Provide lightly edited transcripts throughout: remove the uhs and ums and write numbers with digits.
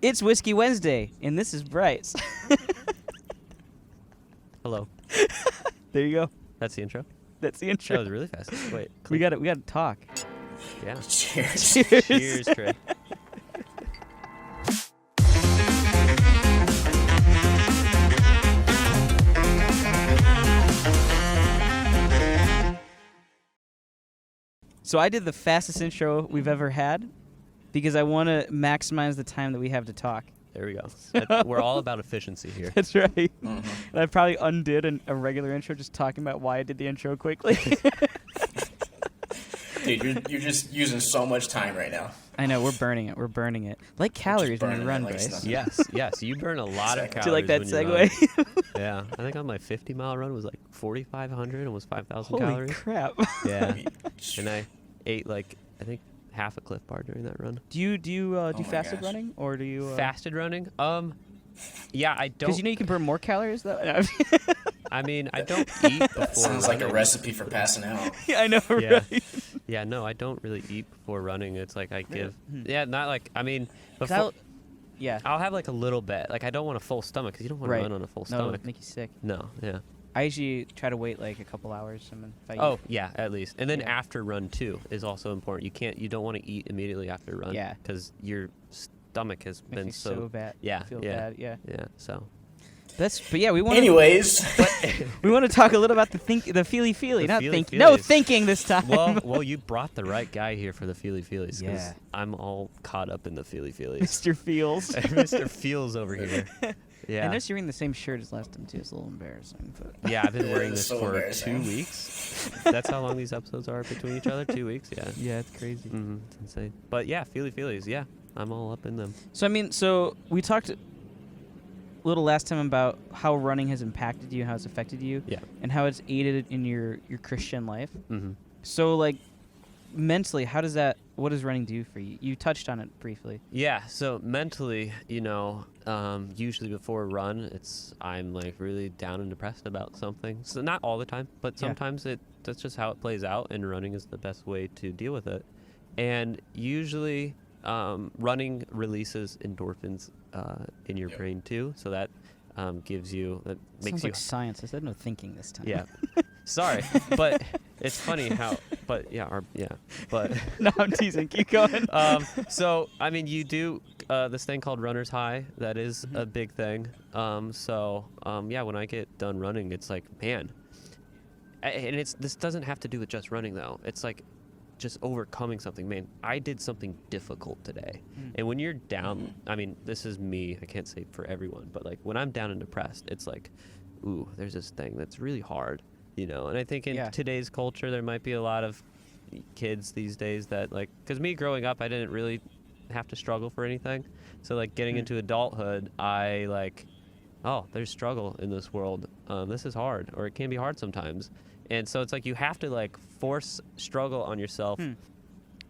It's Whiskey Wednesday, and this is Bryce. Hello. There you go. That's the intro? That's the intro. That was really fast. Wait. We got to talk. Yeah. Cheers. Cheers, Trey. So I did the fastest intro we've ever had because I want to maximize the time that we have to talk. There we go. We're all about efficiency here. That's right. Mm-hmm. And I probably undid a regular intro just talking about why I did the intro quickly. Dude, you're just using so much time right now. I know, we're burning it. We're burning it. Like calories when you run, Bryce. Yes. You burn a lot of calories. Do you like that when you run. segue? Yeah. I think on my 50-mile run was like 4,500 and was 5,000 Holy calories. crap. Yeah. And I ate like, I think, half a Cliff Bar during that run. Do you my fasted gosh. running, or do you Fasted running? Yeah, I don't. Because you know you can burn more calories though. I mean, I don't eat before Sounds like a running. recipe for passing out. Yeah, I know, Yeah. right? Yeah, no, I don't really eat before running. It's like I give. Hmm. Yeah, not like, I mean, 'Cause before, Yeah. I'll have like a little bit. Like, I don't want a full stomach because you don't want Right. to run on a full No, stomach. it'll make you sick. No, yeah. I usually try to wait like a couple hours. I mean, if I Oh, eat. yeah, at least. And then Yeah. after run too is also important. You don't want to eat immediately after run. Yeah. Because your stomach has Makes been me so bad. Yeah, Feel yeah. bad. Yeah. Yeah. So. But yeah, we want. Anyways, We want to talk a little about the feely, The not feely think. No feelies. thinking this time. Well, you brought the right guy here for the feely feelies. Yeah. I'm all caught up in the feely feelies. Mr. Feels. Mr. Feels over here. Yeah. I noticed you're wearing the same shirt as last time too. It's a little embarrassing, but Yeah, I've been wearing It's this so for 2 embarrassing. weeks. That's how long these episodes are between each other. 2 weeks. Yeah. yeah, it's crazy. It's insane. But yeah, feely feelies. Yeah, I'm all up in them. So I mean, we talked a little last time about how running has impacted you, how it's affected you, Yeah. and how it's aided in your Christian life. Mm-hmm. So like mentally, what does running do for you? You touched on it briefly. Yeah. So mentally, usually before a run, I'm like really down and depressed about something. So not all the time, but Yeah. sometimes that's just how it plays out, and running is the best way to deal with it. And usually, running releases endorphins in your Yep. brain too, so that makes Sounds you like science. I said no thinking this time. yeah. Sorry, but it's funny how. But yeah, but. No, I'm teasing. Keep going. So I mean, you do this thing called runner's high. That is a big thing. Yeah, when I get done running, it's like, man. And this doesn't have to do with just running though. It's like just overcoming something. Man, I did something difficult today. And when you're down, I mean, this is me. I can't say for everyone, but like when I'm down and depressed, it's like, ooh, there's this thing that's really hard, And I think in Yeah. today's culture, there might be a lot of kids these days that like, because me growing up, I didn't really have to struggle for anything. So like getting into adulthood, I like, oh, there's struggle in this world. This is hard, or it can be hard sometimes. And so it's like you have to like force struggle on yourself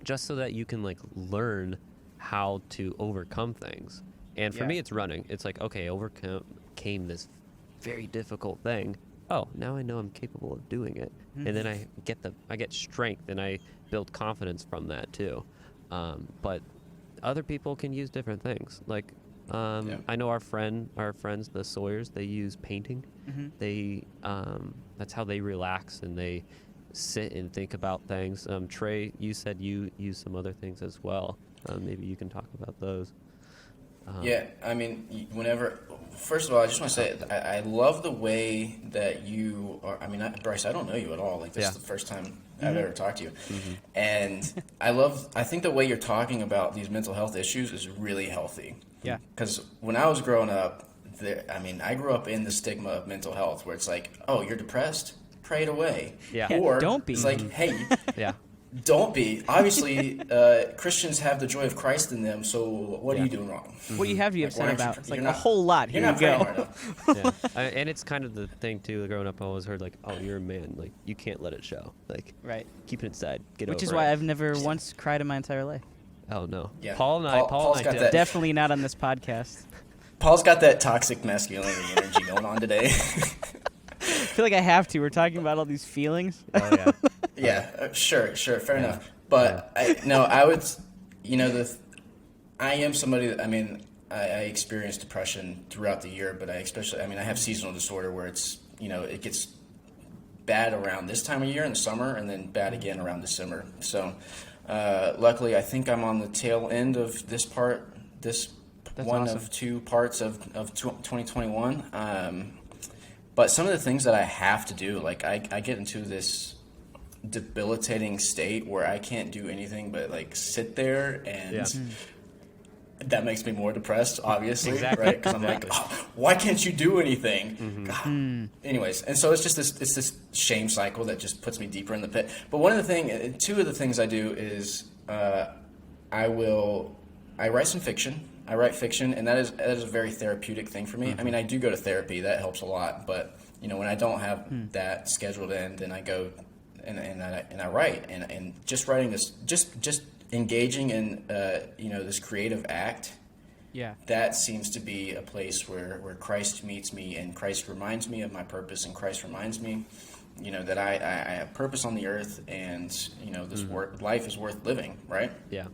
just so that you can like learn how to overcome things. And for Yeah. me, it's running. It's like, okay, overcame this very difficult thing. Oh, now I know I'm capable of doing it. And then I get strength, and I build confidence from that too. But other people can use different things. Like, I know our friends, the Sawyers, they use painting. They, that's how they relax, and they sit and think about things. Trey, you said you use some other things as well. Maybe you can talk about those. yeah, I mean, first of all, I just want to say, I love the way that you are. I mean, Bryce, I don't know you at all. Like, this is the first time I've ever talked to you. And I think the way you're talking about these mental health issues is really healthy. Yeah. Because when I was growing up, I grew up in the stigma of mental health, where it's like, oh, you're depressed? Pray it away. Yeah. Or Don't be. it's like, hey, Yeah. don't be. Obviously, Christians have the joy of Christ in them, so what are you doing wrong? What you have Like, why upset aren't you about? pr- It's like you're a not- whole lot. You're Here not you praying go. hard enough. Yeah. And it's kind of the thing too. Growing up, I always heard like, "Oh, you're a man. Like, you can't let it show. Like, Right. keep it inside. Get Which over is it." why I've never once cried in my entire life. Oh no. Yeah. Paul's Paul's and got I that- did. Definitely not on this podcast. Paul's got that toxic masculinity energy going on today. I feel like I have to. We're talking about all these feelings. Oh yeah. Yeah, sure, fair enough. But I would, I am somebody that, I mean, I experience depression throughout the year, but I have seasonal disorder where it's, it gets bad around this time of year in the summer and then bad again around December. So luckily, I think I'm on the tail end of this That's one awesome. of 2 parts of 2021. But some of the things that I have to do, like I get into this debilitating state where I can't do anything but like sit there, and that makes me more depressed, obviously, Exactly. right? Because I'm like, why can't you do anything? God. Anyways, and so it's just this shame cycle that just puts me deeper in the pit. But two of the things I do is I write some fiction. I write fiction, and that is a very therapeutic thing for me. I mean, I do go to therapy. That helps a lot. But, when I don't have that scheduled in, then I go and I write. And just writing this, just engaging in, this creative act, Yeah. that seems to be a place where Christ meets me, and Christ reminds me of my purpose, and Christ reminds me, that I have purpose on the earth, and, this life is worth living, right? Yeah.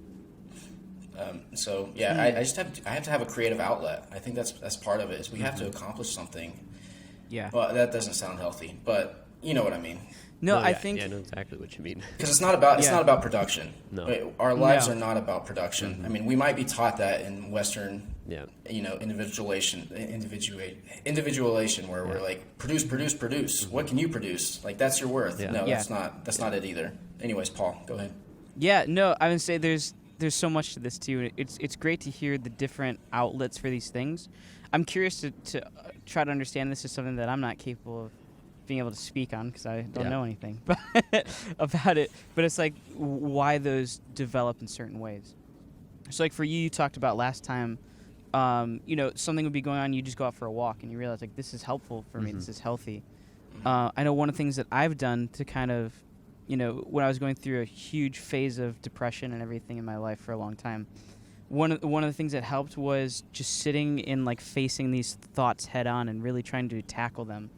I have to have a creative outlet. I think that's part of it. Is we have to accomplish something. Yeah. Well, that doesn't sound healthy, but you know what I mean. No, I yeah, think. Yeah, I know exactly what you mean. Because it's not about production. No. Our lives No. are not about production. I mean, we might be taught that in Western, Yeah. individualization, where we're like, produce. What can you produce? Like, that's your worth. Yeah. No, Yeah. that's not it either. Anyways, Paul, go ahead. Yeah, no, I would say there's so much to this too. It's great to hear the different outlets for these things. I'm curious to try to understand. This is something that I'm not capable of being able to speak on because I don't know anything about it. But it's like why those develop in certain ways. So like for you talked about last time, something would be going on. You just go out for a walk and you realize like this is helpful for me. This is healthy. I know one of the things that I've done to kind of when I was going through a huge phase of depression and everything in my life for a long time, one of the things that helped was just sitting and like facing these thoughts head on and really trying to tackle them.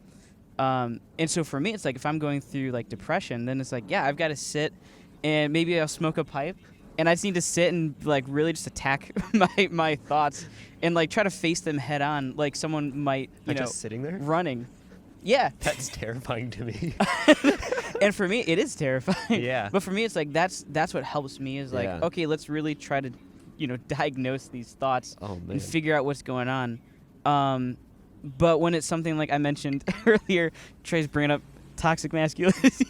And so for me, it's like if I'm going through like depression, then it's like, yeah, I've got to sit and maybe I'll smoke a pipe and I just need to sit and like really just attack my thoughts and like try to face them head on. Like someone might, Just sitting there? running. Yeah. That's terrifying to me. And for me, it is terrifying. Yeah. But for me, it's like that's what helps me is like, Yeah. okay, let's really try to, diagnose these thoughts and figure out what's going on. But when it's something like I mentioned earlier, Trey's bringing up toxic masculinity.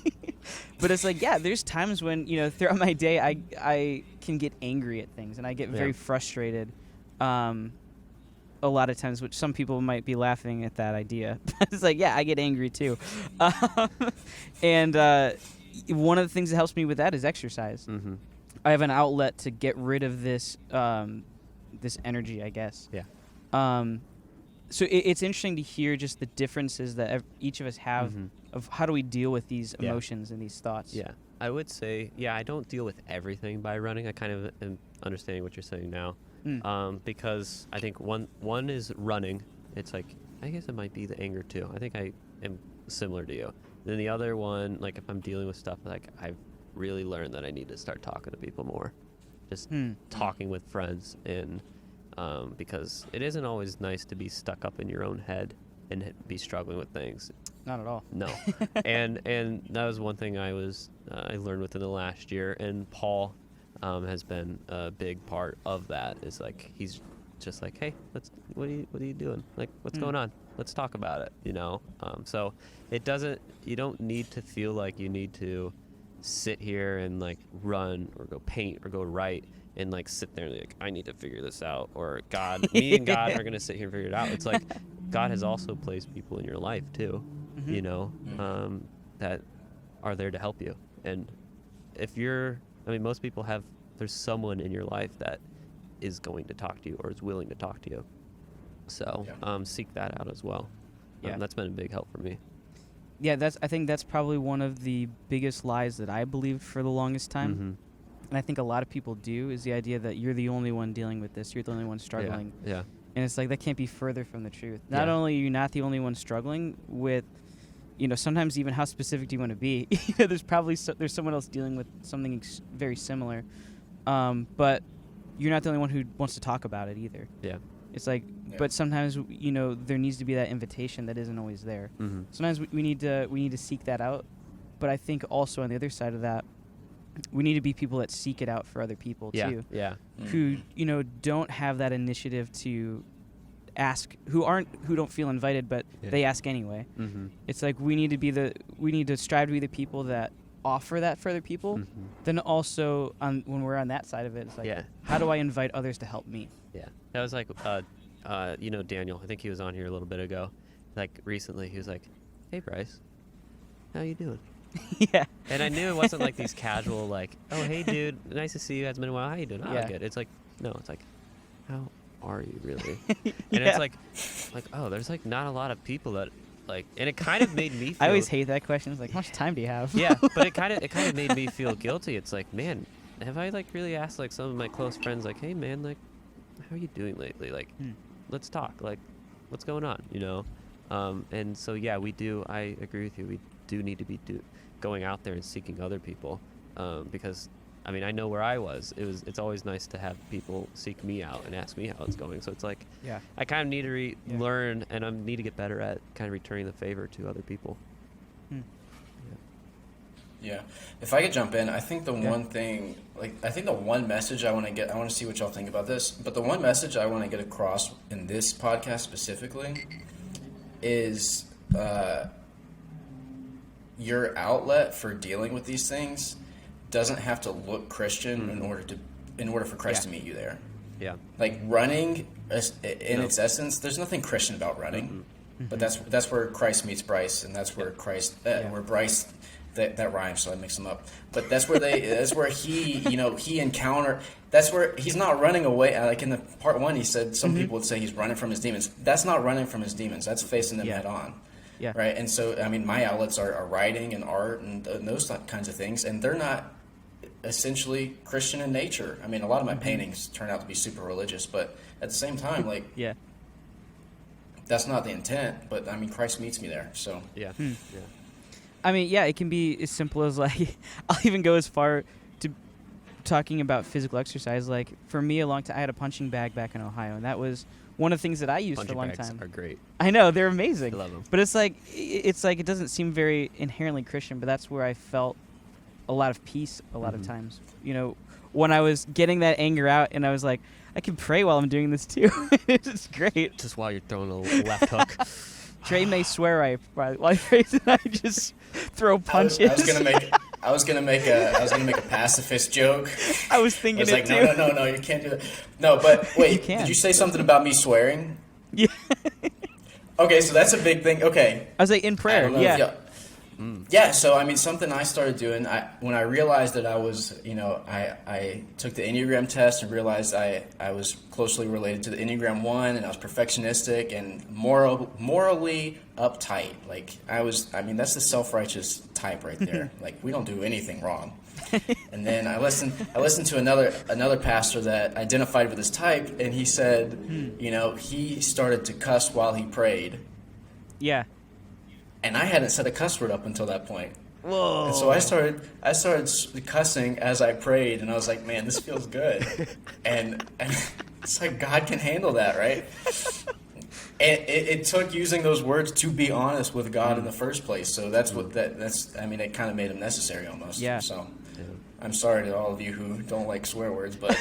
But it's like, yeah, there's times when, throughout my day, I can get angry at things and I get very frustrated. A lot of times, which some people might be laughing at that idea. It's like, yeah, I get angry too. And one of the things that helps me with that is exercise. Mm-hmm. I have an outlet to get rid of this this energy, I guess. Yeah. So it's interesting to hear just the differences that each of us have of how do we deal with these emotions and these thoughts. Yeah. I would say, I don't deal with everything by running. I kind of am understanding what you're saying now. Because I think one is running. It's like, I guess it might be the anger too. I think I am similar to you. Then the other one, like if I'm dealing with stuff, like I've really learned that I need to start talking to people more. Just talking with friends and because it isn't always nice to be stuck up in your own head and be struggling with things. Not at all. No. and that was one thing I learned within the last year, and Paul has been a big part of that. Is like he's just like, hey, what are you doing? Like, what's going on? Let's talk about it. So you don't need to feel like you need to sit here and like run or go paint or go write and like sit there and like, I need to figure this out, or me and God are gonna sit here and figure it out. It's like God has also placed people in your life too, that are there to help you. And if most people there's someone in your life that is going to talk to you or is willing to talk to you. So seek that out as well. Yeah. That's been a big help for me. Yeah, I think that's probably one of the biggest lies that I believed for the longest time. And I think a lot of people do, is the idea that you're the only one dealing with this, you're the only one struggling. Yeah. And it's like, that can't be further from the truth. Not only are you not the only one struggling with, sometimes even how specific do you want to be? There's probably there's someone else dealing with something very similar. But you're not the only one who wants to talk about it either. Yeah. It's like, Yeah. but sometimes there needs to be that invitation that isn't always there. Mm-hmm. Sometimes we need to seek that out, but I think also on the other side of that, we need to be people that seek it out for other people Yeah. too, Yeah. who don't have that initiative to ask, who don't feel invited, but Yeah. they ask anyway. Mm-hmm. It's like we need to strive to be the people that offer that for other people. Mm-hmm. Then also when we're on that side of it, it's like, Yeah. how do I invite others to help me? Yeah, that was like, Daniel. I think he was on here a little bit ago. Like recently, he was like, "Hey, Bryce, how you doing?" Yeah. And I knew it wasn't like these casual, like, "Oh, hey, dude, nice to see you. It's been a while. How you doing?" "Oh, Yeah. good." It's like, no, it's like, "How are you really?" Yeah. And it's like, oh, there's like not a lot of people that like, and it kind of made me feel. I always hate that question. It's like, how much time do you have? Yeah, but it kind of made me feel guilty. It's like, man, have I like really asked like some of my close friends, like, "Hey, man, like, how are you doing lately? Like, let's talk. Like, what's going on?" And so yeah, we do. I agree with you. We do need to be going out there and seeking other people, because I mean, I know where I was. It's always nice to have people seek me out and ask me how it's going. So it's like, Yeah. I kind of need to learn, and I need to get better at kind of returning the favor to other people. Yeah. If I could jump in, I think the one thing, I think the one message I want to see what y'all think about this, but the one message I want to get across in this podcast specifically is your outlet for dealing with these things doesn't have to look Christian in order for Christ to meet you there. Yeah. Like running, in its essence, there's nothing Christian about running, but that's where Christ meets Bryce, and that's where where Bryce. That rhymes, so I mix them up. But that's where he encountered. That's where he's not running away. Like in the part 1, he said some people would say he's running from his demons. That's not running from his demons. That's facing them head on. Yeah. Right. And so, I mean, my outlets are writing and art and those kinds of things, and they're not essentially Christian in nature. I mean, a lot of my paintings turn out to be super religious, but at the same time, like, Yeah. that's not the intent. But I mean, Christ meets me there. So Yeah. Hmm. Yeah. I mean, yeah, it can be as simple as like, I'll even go as far to talking about physical exercise. Like for me, a long time, I had a punching bag back in Ohio, and that was one of the things that I used Punching for a long bags time. are great. I know, they're amazing. I love them. But it's like it doesn't seem very inherently Christian, but that's where I felt a lot of peace a lot of times. When I was getting that anger out, and I was like, I can pray while I'm doing this too. It's great. Just while you're throwing a left hook. Trey may swear while I praise, and I just throw punches. I was gonna make a pacifist joke. I was thinking I was like, too. no, you can't do that. No, but wait, You can. did you say something about me swearing? Yeah. Okay, so that's a big thing. Okay. I was like, in prayer, I don't know if y'all- Yeah, so I mean, something I started doing, when I realized that I was, I took the Enneagram test and realized I was closely related to the Enneagram 1, and I was perfectionistic and morally uptight. Like that's the self-righteous type right there. Like, we don't do anything wrong. And then I listened to another pastor that identified with this type, and he said, he started to cuss while he prayed. Yeah. And I hadn't said a cuss word up until that point. Whoa. And so I started cussing as I prayed, and I was like, man, this feels good. and it's like God can handle that, right? And it took using those words to be honest with God in the first place. So that's it kind of made them necessary almost. Yeah. So I'm sorry to all of you who don't like swear words, but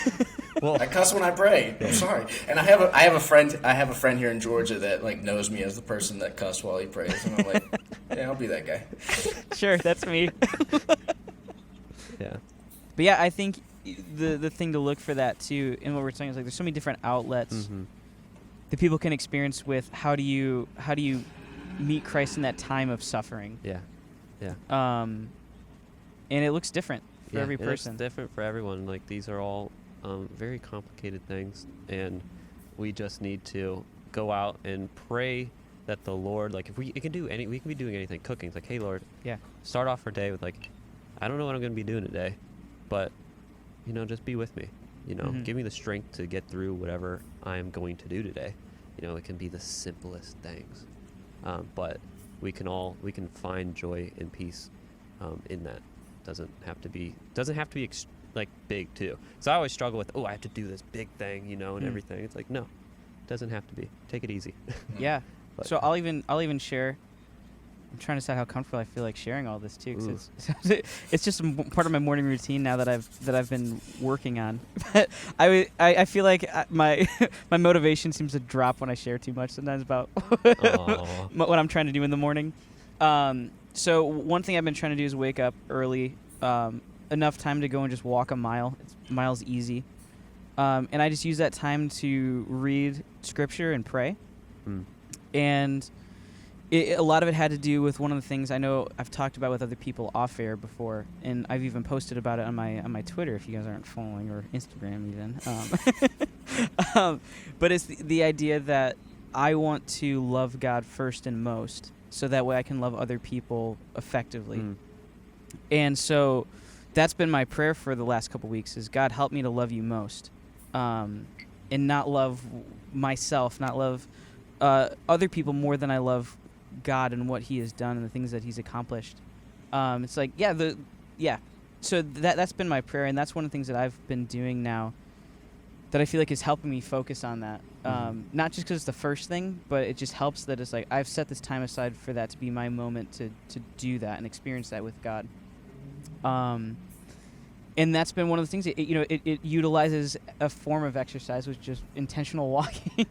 Well, I cuss when I pray. I'm sorry. And I have a friend here in Georgia that like knows me as the person that cussed while he prays, and I'm like, yeah, I'll be that guy. Sure, that's me. yeah. But yeah, I think the thing to look for that too, and what we're saying is like there's so many different outlets that people can experience with how do you meet Christ in that time of suffering. Yeah. Yeah. And it looks different for every It's person. different for everyone. Like, these are all very complicated things, and we just need to go out and pray that the Lord, like, if we can be doing anything. Cooking, it's like, hey Lord, start off our day with like, I don't know what I'm going to be doing today, but just be with me. Give me the strength to get through whatever I'm going to do today. It can be the simplest things, but we can find joy and peace in that. Doesn't have to be like big too. So I always struggle with, I have to do this big thing, and everything. It's like, no, Doesn't have to be. Take it easy. Yeah. But- So I'll even share. I'm trying to decide how comfortable I feel like sharing all this too, 'cause it's just part of my morning routine now that I've been working on. But I feel like my my motivation seems to drop when I share too much sometimes about what I'm trying to do in the morning. So one thing I've been trying to do is wake up early, enough time to go and just walk a mile. Mile's easy, and I just use that time to read scripture and pray, and. A lot of it had to do with one of the things I know I've talked about with other people off air before, and I've even posted about it on my Twitter if you guys aren't following, or Instagram even. But it's the idea that I want to love God first and most, so that way I can love other people effectively. And so that's been my prayer for the last couple weeks: is God, help me to love you most, and not love myself, not love other people more than I love God and what He has done and the things that He's accomplished. It's like, So that's been my prayer, and that's one of the things that I've been doing now that I feel like is helping me focus on that. Not just because it's the first thing, but it just helps that it's like I've set this time aside for that to be my moment to do that and experience that with God. And that's been one of the things. It utilizes a form of exercise, which is just intentional walking.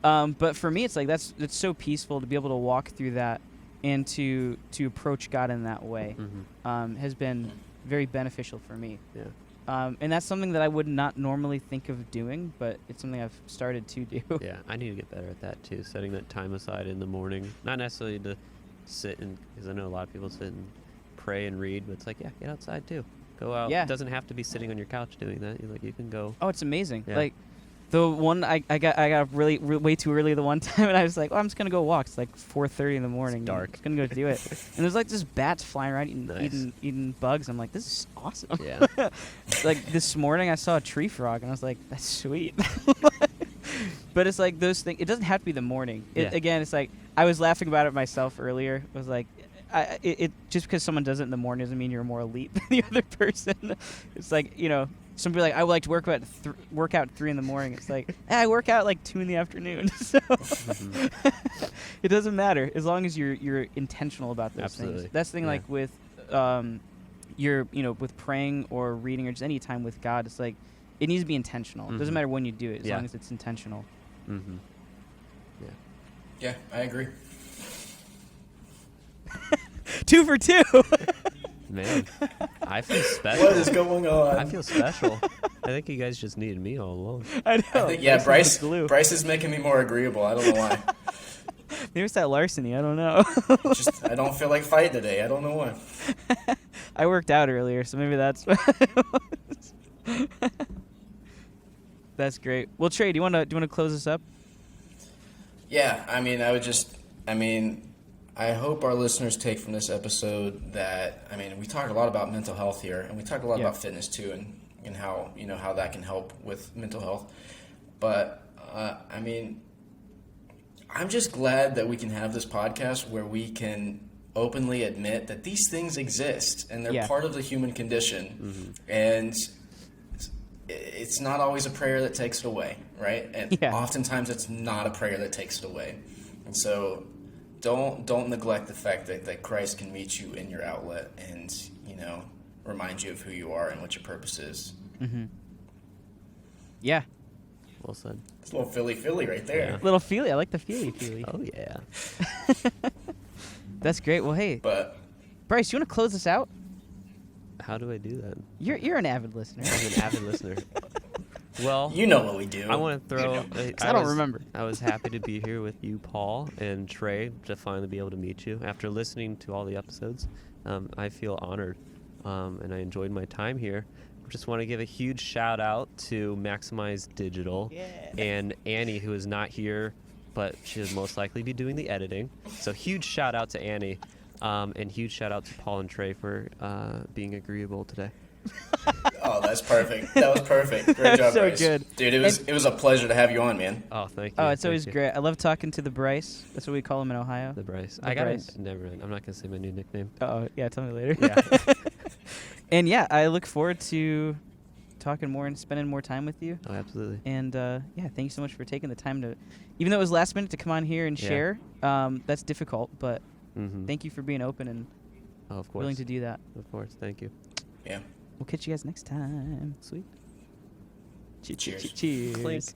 But for me, it's like it's so peaceful to be able to walk through that and to approach God in that way. Has been very beneficial for me. And that's something that I would not normally think of doing, but it's something I've started to do. Yeah, I need to get better at that too. Setting that time aside in the morning, not necessarily to sit and, because I know a lot of people sit and pray and read, but it's like, get outside too. Go out. Yeah. It doesn't have to be sitting on your couch doing that. You can go. Oh, it's amazing. Yeah. Like the one I got really way too early the one time, and I was like, I'm just gonna go walk. It's like 4:30 in the morning. It's dark. I'm just gonna go do it. And there's like this bats flying around eating bugs. I'm like, this is awesome. Yeah. Like this morning I saw a tree frog, and I was like, that's sweet. But it's like those things. It doesn't have to be the morning. Again, it's like I was laughing about it myself earlier. It was like. It just because someone does it in the morning doesn't mean you're more elite than the other person. It's like, some people are like, I would like to work out at 3 in the morning. It's like, I work out like 2 in the afternoon. So it doesn't matter as long as you're intentional about those things. That's the thing. Like with with praying or reading or just any time with God, it's like it needs to be intentional. It doesn't matter when you do it as long as it's intentional. Yeah, I agree. 2 for 2. Man, I feel special. What is going on? I feel special. I think you guys just needed me all along. I know. I think, Bryce is making me more agreeable. I don't know why. Maybe it's that larceny. I don't know. I don't feel like fighting today. I don't know why. I worked out earlier, so maybe that's what it was. That's great. Well, Trey, do you want to close this up? Yeah, I hope our listeners take from this episode that, we talk a lot about mental health here, and we talk a lot about fitness too, and how, how that can help with mental health. But, I'm just glad that we can have this podcast where we can openly admit that these things exist, and they're part of the human condition, and it's not always a prayer that takes it away, right? And oftentimes it's not a prayer that takes it away. And so don't neglect the fact that Christ can meet you in your outlet and, remind you of who you are and what your purpose is. Yeah. Well said. It's a little Philly right there. Yeah. Little feely. I like the feely. Oh, yeah. That's great. Well, hey. But Bryce, you want to close this out? How do I do that? You're an avid listener. I'm an avid listener. Well, you know what we do. I want to throw. I don't remember. I was happy to be here with you, Paul and Trey, to finally be able to meet you. After listening to all the episodes, I feel honored, and I enjoyed my time here. Just want to give a huge shout out to Maximize Digital and Annie, who is not here, but she'll most likely be doing the editing. So huge shout out to Annie, and huge shout out to Paul and Trey for being agreeable today. Oh, that's perfect. That was perfect. Great job, so Bryce. Good. Dude, it was a pleasure to have you on, man. Oh, thank you. Oh, it's always great. I love talking to the Bryce. That's what we call him in Ohio. The Bryce. Bryce. Never mind. I'm not going to say my new nickname. Oh, yeah, tell me later. Yeah. And yeah, I look forward to talking more and spending more time with you. Oh, absolutely. And yeah, thank you so much for taking the time to, even though it was last minute, to come on here and Yeah. share. That's difficult, but Mm-hmm. thank you for being open and Oh, of course. willing to do that. Of course. Thank you. Yeah. We'll catch you guys next time. Sweet. Cheers. Cheers. Clink.